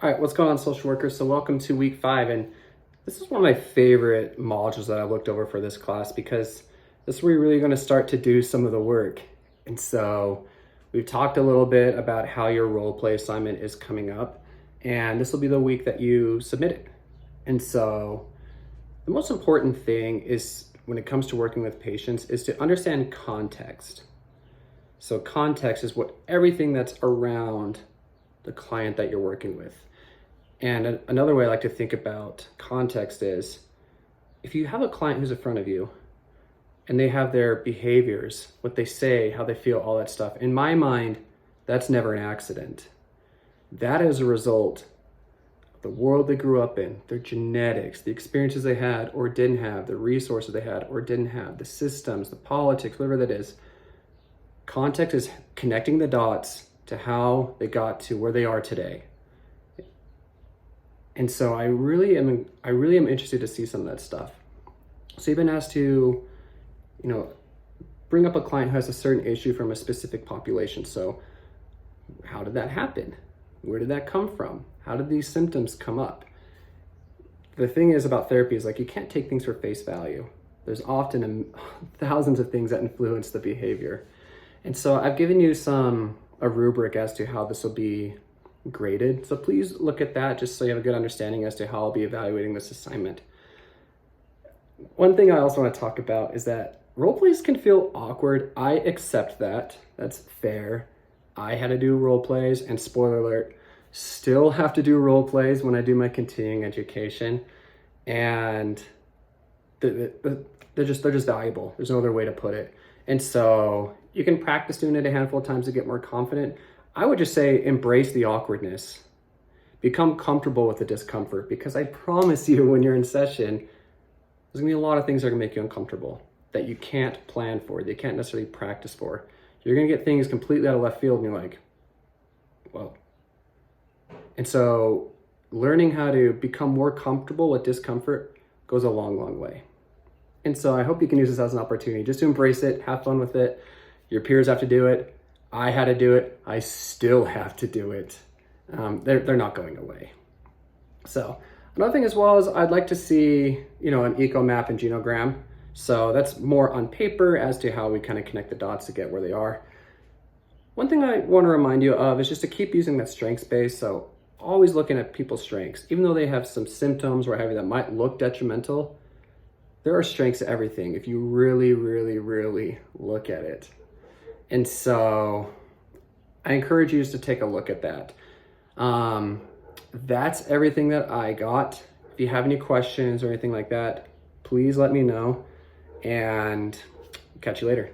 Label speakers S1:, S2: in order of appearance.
S1: All right, what's going on, social workers? So welcome to week 5, and this is one of my favorite modules that I looked over for this class because this is where you're really going to start to do some of the work. And so we've talked a little bit about how your role play assignment is coming up, and this will be the week that you submit it. And so the most important thing is when it comes to working with patients is to understand context. So context is what everything that's around the client that you're working with. And another way I like to think about context is if you have a client who's in front of you and they have their behaviors, what they say, how they feel, all that stuff, in my mind, that's never an accident. That is a result of the world they grew up in, their genetics, the experiences they had or didn't have, the resources they had or didn't have, the systems, the politics, whatever that is. Context is connecting the dots to how they got to where they are today. And so I really am interested to see some of that stuff. So you've been asked to, bring up a client who has a certain issue from a specific population. So how did that happen? Where did that come from? How did these symptoms come up? The thing is about therapy is you can't take things for face value. There's often thousands of things that influence the behavior. And so I've given you a rubric as to how this will be graded. So please look at that just so you have a good understanding as to how I'll be evaluating this assignment. One thing I also want to talk about is that role plays can feel awkward. I accept that. That's fair. I had to do role plays, and spoiler alert, still have to do role plays when I do my continuing education. And they're just valuable. There's no other way to put it. And so you can practice doing it a handful of times to get more confident. I would just say embrace the awkwardness. Become comfortable with the discomfort, because I promise you when you're in session, there's gonna be a lot of things that are gonna make you uncomfortable that you can't plan for, that you can't necessarily practice for. You're gonna get things completely out of left field and you're like, whoa. And so learning how to become more comfortable with discomfort goes a long, long way. And so I hope you can use this as an opportunity just to embrace it, have fun with it. Your peers have to do it. I had to do it. I still have to do it. They're not going away. So another thing as well is I'd like to see, an eco map and genogram. So that's more on paper as to how we kind of connect the dots to get where they are. One thing I want to remind you of is just to keep using that strengths base. So always looking at people's strengths, even though they have some symptoms or that might look detrimental, there are strengths to everything if you really, really, really look at it. And so I encourage you just to take a look at that. That's everything that I got. If you have any questions or anything like that, please let me know, and catch you later.